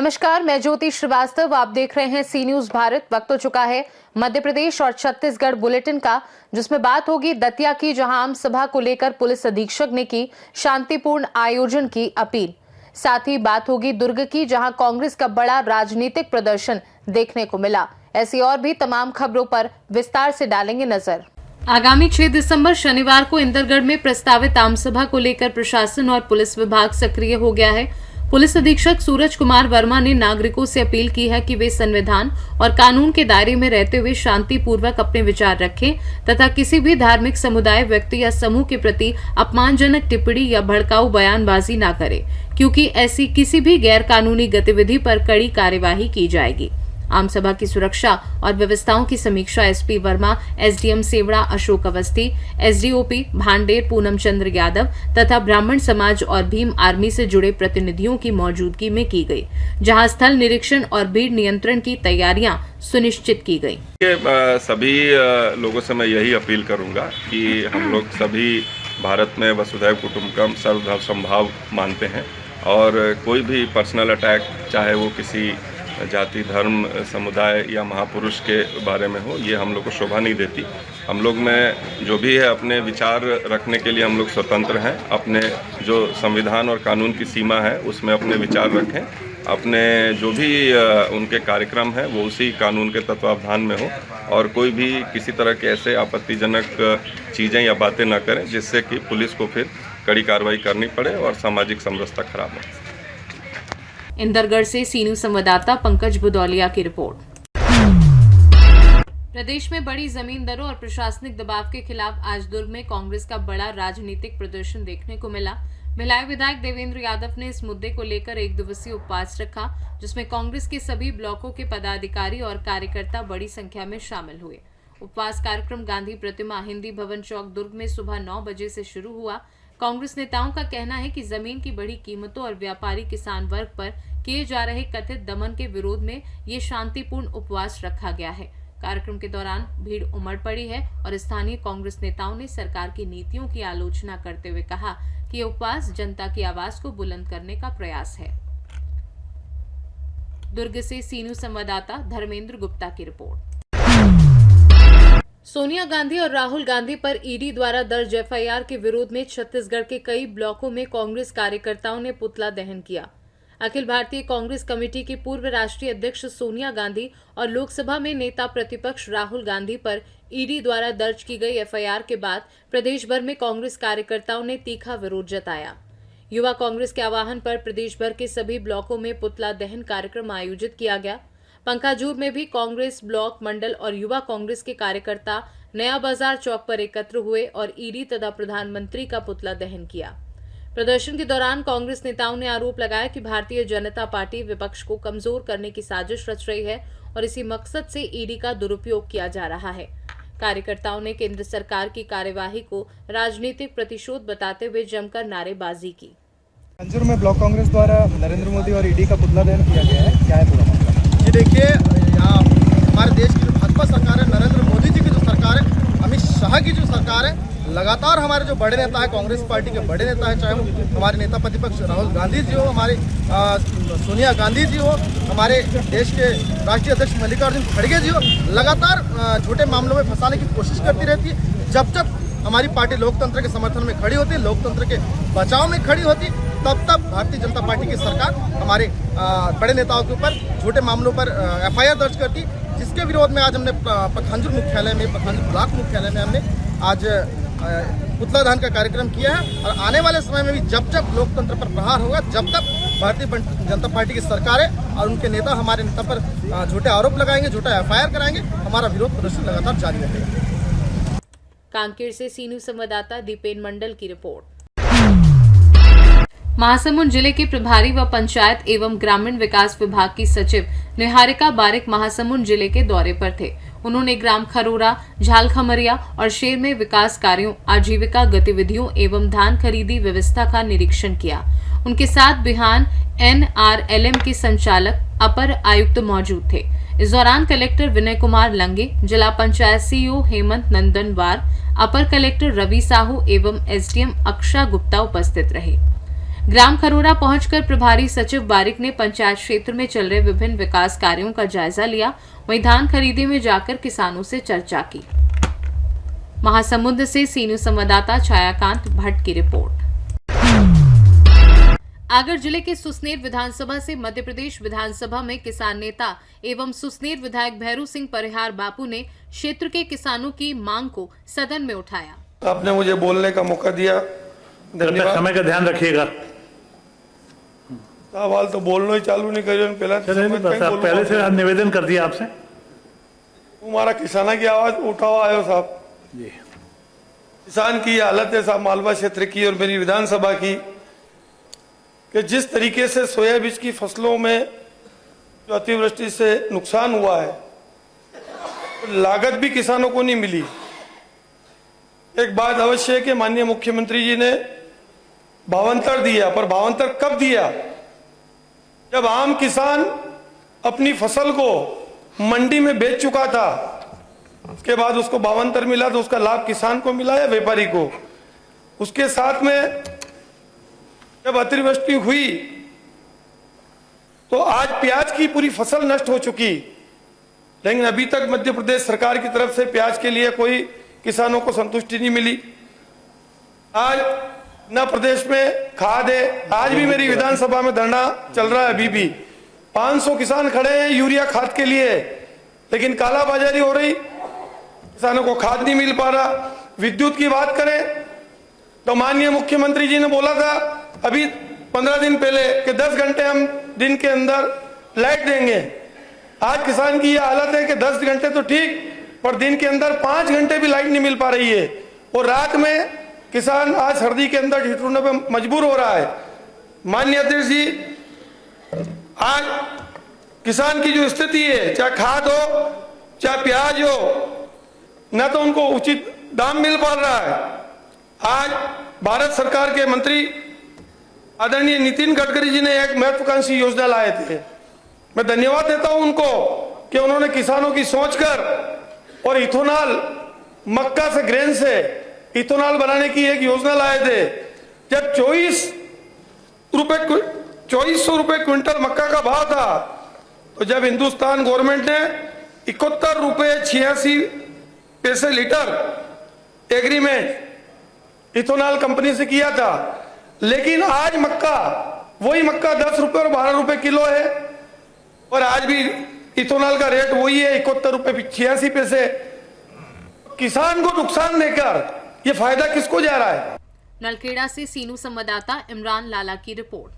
नमस्कार, मैं ज्योति श्रीवास्तव। आप देख रहे हैं सी न्यूज भारत। वक्त हो चुका है मध्य प्रदेश और छत्तीसगढ़ बुलेटिन का, जिसमें बात होगी दतिया की, जहां आम सभा को लेकर पुलिस अधीक्षक ने की शांतिपूर्ण आयोजन की अपील। साथ ही बात होगी दुर्ग की, जहां कांग्रेस का बड़ा राजनीतिक प्रदर्शन देखने को मिला। ऐसी और भी तमाम खबरों पर विस्तार से डालेंगे नजर। आगामी 6 दिसंबर शनिवार को इंदरगढ़ में प्रस्तावित आमसभा को लेकर प्रशासन और पुलिस विभाग सक्रिय हो गया है। पुलिस अधीक्षक सूरज कुमार वर्मा ने नागरिकों से अपील की है कि वे संविधान और कानून के दायरे में रहते हुए शांतिपूर्वक अपने विचार रखें तथा किसी भी धार्मिक समुदाय, व्यक्ति या समूह के प्रति अपमानजनक टिप्पणी या भड़काऊ बयानबाजी न करें, क्योंकि ऐसी किसी भी गैर कानूनी गतिविधि पर कड़ी कार्यवाही की जाएगी। आमसभा की सुरक्षा और व्यवस्थाओं की समीक्षा SP Verma, SDM Sevda Ashok Awasthi, SDOP Bhander Poonam Chandra Yadav तथा ब्राह्मण समाज और भीम आर्मी से जुड़े प्रतिनिधियों की मौजूदगी में की गई, जहां स्थल निरीक्षण और भीड़ नियंत्रण की तैयारियां सुनिश्चित की गई। सभी लोगों से मैं यही अपील करूंगा कि हम लोग सभी भारत में वसुधैव कुटुंबकम सर्वधर्म समभाव मानते हैं और कोई भी पर्सनल अटैक, चाहे वो किसी जाति, धर्म, समुदाय या महापुरुष के बारे में हो, ये हम लोग को शोभा नहीं देती। हम लोग में जो भी है अपने विचार रखने के लिए हम लोग स्वतंत्र हैं। अपने जो संविधान और कानून की सीमा है उसमें अपने विचार रखें। अपने जो भी उनके कार्यक्रम है वो उसी कानून के तत्वावधान में हो और कोई भी किसी तरह के ऐसे आपत्तिजनक चीज़ें या बातें न करें जिससे कि पुलिस को फिर कड़ी कार्रवाई करनी पड़े और सामाजिक समरसता खराब हो। इंदरगढ़ से सी न्यूज संवाददाता पंकज बुदौलिया की रिपोर्ट। प्रदेश में बड़ी जमीन दरों और प्रशासनिक दबाव के खिलाफ आज दुर्ग में कांग्रेस का बड़ा राजनीतिक प्रदर्शन देखने को मिला। भिलाई विधायक देवेंद्र यादव ने इस मुद्दे को लेकर एक दिवसीय उपवास रखा, जिसमें कांग्रेस के सभी ब्लॉकों के पदाधिकारी और कार्यकर्ता बड़ी संख्या में शामिल हुए। उपवास कार्यक्रम गांधी प्रतिमा हिंदी भवन चौक दुर्ग में सुबह 9 बजे से शुरू हुआ। कांग्रेस नेताओं का कहना है कि जमीन की बढ़ी कीमतों और व्यापारी किसान वर्ग पर किए जा रहे कथित दमन के विरोध में ये शांतिपूर्ण उपवास रखा गया है। कार्यक्रम के दौरान भीड़ उमड़ पड़ी है और स्थानीय कांग्रेस नेताओं ने सरकार की नीतियों की आलोचना करते हुए कहा कि ये उपवास जनता की आवाज को बुलंद करने का प्रयास है। दुर्ग से सी न्यूज संवाददाता धर्मेंद्र गुप्ता की रिपोर्ट। सोनिया गांधी और राहुल गांधी पर ईडी द्वारा दर्ज एफआईआर के विरोध में छत्तीसगढ़ के कई ब्लॉकों में कांग्रेस कार्यकर्ताओं ने पुतला दहन किया। अखिल भारतीय कांग्रेस कमेटी की पूर्व राष्ट्रीय अध्यक्ष सोनिया गांधी और लोकसभा में नेता प्रतिपक्ष राहुल गांधी पर ईडी द्वारा दर्ज की गई एफआईआर के बाद प्रदेश भर में कांग्रेस कार्यकर्ताओं ने तीखा विरोध जताया। युवा कांग्रेस के आह्वान पर प्रदेश भर के सभी ब्लॉकों में पुतला दहन कार्यक्रम आयोजित किया गया। पंखाजूर में भी कांग्रेस ब्लॉक मंडल और युवा कांग्रेस के कार्यकर्ता नया बाजार चौक पर एकत्र हुए और ईडी तथा प्रधानमंत्री का पुतला दहन किया। प्रदर्शन के दौरान कांग्रेस नेताओं ने आरोप लगाया कि भारतीय जनता पार्टी विपक्ष को कमजोर करने की साजिश रच रही है और इसी मकसद से ईडी का दुरुपयोग किया जा रहा है। कार्यकर्ताओं ने केंद्र सरकार की कार्यवाही को राजनीतिक प्रतिशोध बताते हुए जमकर नारेबाजी की। पंखाजूर में ब्लॉक कांग्रेस द्वारा नरेंद्र मोदी और ईडी का पुतला दहन किया गया है, क्या है पूरा मामला? जी देखिए, यहाँ हमारे देश की जो भाजपा सरकार है, नरेंद्र मोदी जी की जो सरकार है, अमित शाह की जो सरकार है, लगातार हमारे जो बड़े नेता है, कांग्रेस पार्टी के बड़े नेता है, चाहे वो हमारे नेता प्रतिपक्ष राहुल गांधी जी हो, हमारे सोनिया गांधी जी हो, हमारे देश के राष्ट्रीय अध्यक्ष मल्लिकार्जुन खड़गे जी हो, लगातार झूठे मामलों में फंसाने की कोशिश करती रहती है। जब जब हमारी पार्टी लोकतंत्र के समर्थन में खड़ी होती है, लोकतंत्र के बचाव में खड़ी होती, तब तब भारतीय जनता पार्टी की सरकार हमारे बड़े नेताओं के ऊपर झूठे मामलों पर एफआईआर दर्ज करती, जिसके विरोध में आज हमने पंखाजूर मुख्यालय में, पंखाजूर ब्लॉक मुख्यालय में हमने आज पुतला दहन का कार्यक्रम किया है। और आने वाले समय में भी जब जब लोकतंत्र पर प्रहार होगा, जब तक भारतीय जनता पार्टी की सरकार है और उनके नेता हमारे नेता पर झूठे आरोप लगाएंगे, झूठा एफआईआर कराएंगे, हमारा विरोध प्रदर्शन लगातार जारी रहेगा। कांकेर से सी न्यूज संवाददाता दीपेन मंडल की रिपोर्ट। महासमुंद जिले के प्रभारी व पंचायत एवं ग्रामीण विकास विभाग की सचिव निहारिका बारिक महासमुंद जिले के दौरे पर थे। उन्होंने ग्राम खरोरा, झालखमरिया और शेर में विकास कार्यों, आजीविका गतिविधियों एवं धान खरीदी व्यवस्था का निरीक्षण किया। उनके साथ बिहान NRLM के संचालक अपर आयुक्त मौजूद थे। इस दौरान कलेक्टर विनय कुमार लंगे, जिला पंचायत CEO हेमंत नंदनवार, अपर कलेक्टर रवि साहू एवं SDM अक्षा गुप्ता उपस्थित रहे। ग्राम खरोरा पहुंचकर प्रभारी सचिव बारिक ने पंचायत क्षेत्र में चल रहे विभिन्न विकास कार्यों का जायजा लिया। वहीं धान खरीदी में जाकर किसानों से चर्चा की। महासमुंद से सी न्यूज संवाददाता छायाकांत भट्ट की रिपोर्ट। आगर जिले के सुसनेर विधानसभा से मध्य प्रदेश विधानसभा में किसान नेता एवं सुसनेर विधायक भैरू सिंह परिहार बापू ने क्षेत्र के किसानों की मांग को सदन में उठाया। आपने मुझे बोलने का मौका दिया, धन्यवाद। समय का ध्यान रखिएगा। सवाल तो बोलना ही चालू नहीं करिए पहले से निवेदन कर दिया आपसे। तुम्हारा किसाना की आवाज उठाओ आयो साहब जी। किसान की हालत है साहब मालवा क्षेत्र की और मेरी विधानसभा की कि जिस तरीके से सोया बीज की फसलों में जो अतिवृष्टि से नुकसान हुआ है तो लागत भी किसानों को नहीं मिली। एक बात अवश्य है कि माननीय मुख्यमंत्री जी ने भावांतर दिया, पर भावांतर कब दिया? जब आम किसान अपनी फसल को मंडी में बेच चुका था, उसके बाद उसको भावांतर मिला तो उसका लाभ किसान को मिला या व्यापारी को? उसके साथ में जब अतिवृष्टि हुई तो आज प्याज की पूरी फसल नष्ट हो चुकी, लेकिन अभी तक मध्य प्रदेश सरकार की तरफ से प्याज के लिए कोई किसानों को संतुष्टि नहीं मिली। आज न प्रदेश में खाद है, आज भी मेरी विधानसभा में धरना चल रहा है। अभी भी 500 किसान खड़े हैं यूरिया खाद के लिए, लेकिन कालाबाजारी हो रही, किसानों को खाद नहीं मिल पा रहा। विद्युत की बात करें तो माननीय मुख्यमंत्री जी ने बोला था अभी 15 दिन पहले कि 10 घंटे हम दिन के अंदर लाइट देंगे। आज किसान की यह हालत है कि 10 घंटे तो ठीक, पर दिन के अंदर 5 घंटे भी लाइट नहीं मिल पा रही है और रात में किसान आज सर्दी के अंदर ठिठुरने पे मजबूर हो रहा है। माननीय अध्यक्ष जी, आज किसान की जो स्थिति है, चाहे खाद हो चाहे प्याज हो, न तो उनको उचित दाम मिल पा रहा है। आज भारत सरकार के मंत्री आदरणीय नितिन गडकरी जी ने एक महत्वाकांक्षी योजना लाए थे। मैं धन्यवाद देता हूं उनको कि उन्होंने किसानों की सोचकर और इथेनॉल, मक्का से, ग्रेन से इथेनॉल बनाने की एक योजना लाए थे। जब 2400 रुपए क्विंटल मक्का का भाव था, तो जब हिंदुस्तान गवर्नमेंट ने 71 रुपए 86 पैसे लीटर एग्रीमेंट इथेनॉल कंपनी से किया था, लेकिन आज मक्का, वही मक्का 10 रुपए और 12 रुपए किलो है और आज भी इथेनॉल का रेट वही है 71 रुपए 86 पैसे। किसान को नुकसान देकर ये फायदा किसको जा रहा है? नलखेड़ा से सीनू संवाददाता इमरान लाला की रिपोर्ट।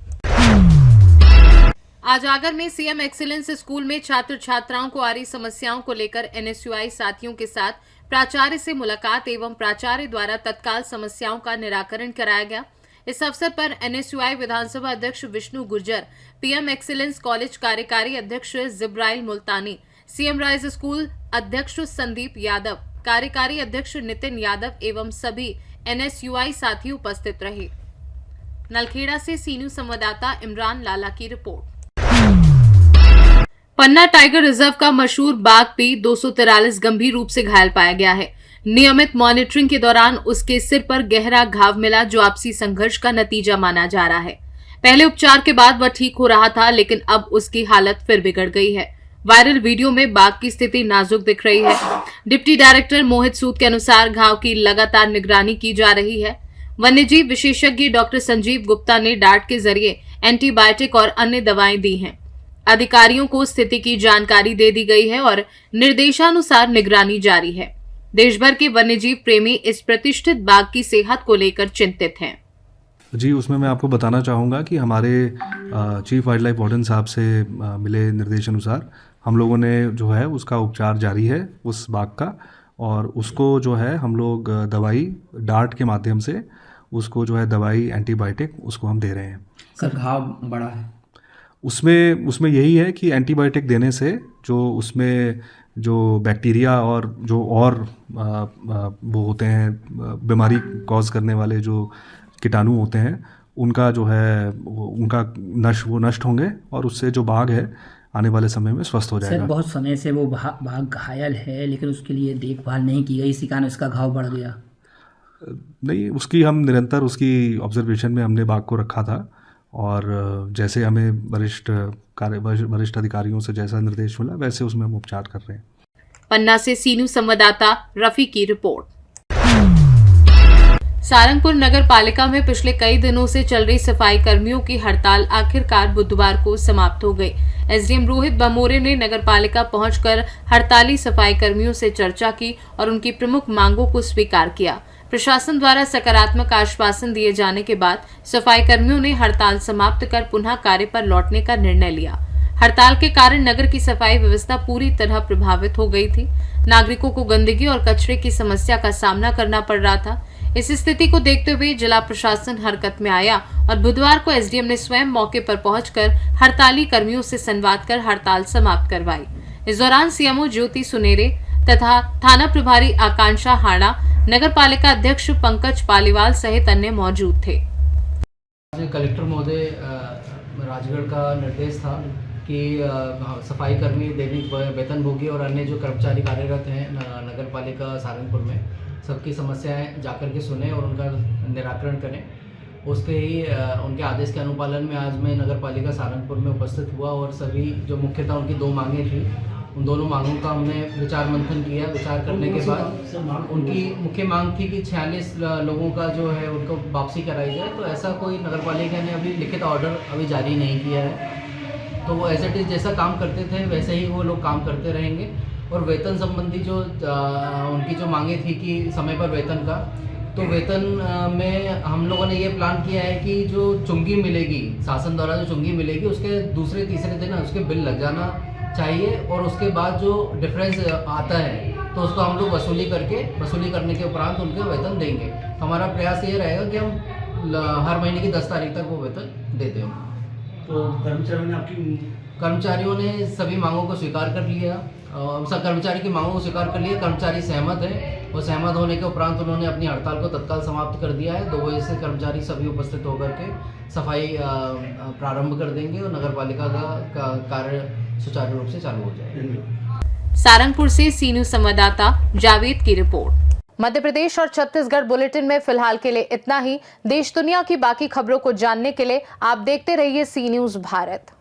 आज आगर में सीएम एक्सीलेंस स्कूल में छात्र छात्राओं को आ रही समस्याओं को लेकर एनएसयूआई साथियों के साथ प्राचार्य से मुलाकात एवं प्राचार्य द्वारा तत्काल समस्याओं का निराकरण कराया गया। इस अवसर पर एनएसयूआई विधानसभा अध्यक्ष Vishnu Gurjar, PM excellence college कार्यकारी अध्यक्ष जिब्राइल मुल्तानी, सीएम राइज स्कूल अध्यक्ष संदीप यादव, कार्यकारी अध्यक्ष नितिन यादव एवं सभी एनएसयूआई साथी उपस्थित रहे। नलखेड़ा से सीनू संवाददाता इमरान लाला की रिपोर्ट। पन्ना टाइगर रिजर्व का मशहूर बाघ पी 243 गंभीर रूप से घायल पाया गया है। नियमित मॉनिटरिंग के दौरान उसके सिर पर गहरा घाव मिला, जो आपसी संघर्ष का नतीजा माना जा रहा है। पहले उपचार के बाद वह ठीक हो रहा था, लेकिन अब उसकी हालत फिर बिगड़ गई है। वायरल वीडियो में बाघ की स्थिति नाजुक दिख रही है। डिप्टी डायरेक्टर मोहित सूद के अनुसार घाव की लगातार निगरानी की जा रही है। वन्यजीव विशेषज्ञ डॉक्टर संजीव गुप्ता ने डार्ट के जरिए एंटीबायोटिक और अन्य दवाएं दी हैं। अधिकारियों को स्थिति की जानकारी दे दी गई है और निर्देशानुसार निगरानी जारी है। देश भर के वन्यजीव प्रेमी इस प्रतिष्ठित बाघ की सेहत को लेकर चिंतित हैं। जी, उसमें मैं आपको बताना चाहूँगा कि हमारे चीफ वाइल्ड लाइफ वार्डन साहब से मिले निर्देश अनुसार हम लोगों ने जो है उसका उपचार जारी है उस बाघ का, और उसको जो है हम लोग दवाई डार्ट के माध्यम से उसको जो है दवाई एंटीबायोटिक उसको हम दे रहे हैं। सर, घाव बड़ा है, उसमें यही है कि एंटीबायोटिक देने से जो उसमें जो बैक्टीरिया और जो और वो होते हैं बीमारी कॉज करने वाले जो कीटाणु होते हैं, उनका जो है वो नष्ट होंगे और उससे जो बाघ है आने वाले समय में स्वस्थ हो जाएगा। सर, बहुत समय से वो बाघ घायल है, लेकिन उसके लिए देखभाल नहीं की गई, इसी कारण इसका घाव बढ़ गया। नहीं, उसकी हम निरंतर उसकी ऑब्जर्वेशन में हमने बाघ को रखा था और जैसे हमें वरिष्ठ अधिकारियों से जैसा निर्देश मिला वैसे उसमें हम उपचार कर रहे हैं। पन्ना से सी न्यूज संवाददाता रफी की रिपोर्ट। सारंगपुर नगर पालिका में पिछले कई दिनों से चल रही सफाई कर्मियों की हड़ताल आखिरकार बुधवार को समाप्त हो गई। एसडीएम रोहित बमोरे ने नगर पालिका पहुंचकर हड़ताली सफाई कर्मियों से चर्चा की और उनकी प्रमुख मांगों को स्वीकार किया। प्रशासन द्वारा सकारात्मक आश्वासन दिए जाने के बाद सफाई कर्मियों ने हड़ताल समाप्त कर पुनः कार्य पर लौटने का निर्णय लिया। हड़ताल के कारण नगर की सफाई व्यवस्था पूरी तरह प्रभावित हो गई थी। नागरिकों को गंदगी और कचरे की समस्या का सामना करना पड़ रहा था। इस स्थिति को देखते हुए जिला प्रशासन हरकत में आया और बुधवार को एसडीएम ने स्वयं मौके पर पहुंचकर हड़ताली कर्मियों से संवाद कर हड़ताल समाप्त करवाई। इस दौरान सीएमओ ज्योति सुनेरे तथा थाना प्रभारी आकांक्षा हाड़ा, नगर पालिका अध्यक्ष पंकज पालीवाल सहित अन्य मौजूद थे। कलेक्टर महोदय राजगढ़ का निर्देश था कि सफाई कर्मी, दैनिक वेतनभोगी और अन्य जो कर्मचारी कार्यरत हैं नगर पालिका सारंगपुर में, सबकी समस्याएं जाकर के सुने और उनका निराकरण करें। उसके ही उनके आदेश के अनुपालन में आज मैं नगर पालिका सारंगपुर में उपस्थित हुआ और सभी जो मुख्यतः उनकी 2 मांगें थी, उन दोनों मांगों का हमने विचार मंथन किया। विचार करने के बाद उनकी मुख्य मांग थी कि 46 लोगों का जो है उनको वापसी कराई जाए। तो ऐसा कोई नगर पालिका ने अभी लिखित ऑर्डर अभी जारी नहीं किया है, तो वो एज इट इज़ जैसा काम करते थे वैसे ही वो लोग काम करते रहेंगे। और वेतन संबंधी जो उनकी जो मांगे थी कि समय पर वेतन का, तो वेतन में हम लोगों ने ये प्लान किया है कि जो चुंगी मिलेगी, शासन द्वारा जो चुंगी मिलेगी उसके दूसरे तीसरे दिन उसके बिल लग जाना चाहिए और उसके बाद जो डिफरेंस आता है तो उसको हम लोग वसूली करने के उपरांत उनके वेतन देंगे। हमारा प्रयास ये रहेगा कि हम हर महीने की 10 तारीख तक वो वेतन दे दें। तो कर्मचारियों ने सभी मांगों को स्वीकार कर लिया। सब कर्मचारी की मांगों को स्वीकार कर लिया। कर्मचारी सहमत है और सहमत होने के उपरांत उन्होंने अपनी हड़ताल को तत्काल समाप्त कर दिया है। 2 बजे से कर्मचारी सभी उपस्थित होकर के सफाई प्रारंभ कर देंगे और नगर पालिका का कार्य सुचारू रूप से चालू हो जाएगा। सारंगपुर से सी न्यूज संवाददाता जावेद की रिपोर्ट। मध्य प्रदेश और छत्तीसगढ़ बुलेटिन में फिलहाल के लिए इतना ही। देश दुनिया की बाकी खबरों को जानने के लिए आप देखते रहिए सी न्यूज भारत।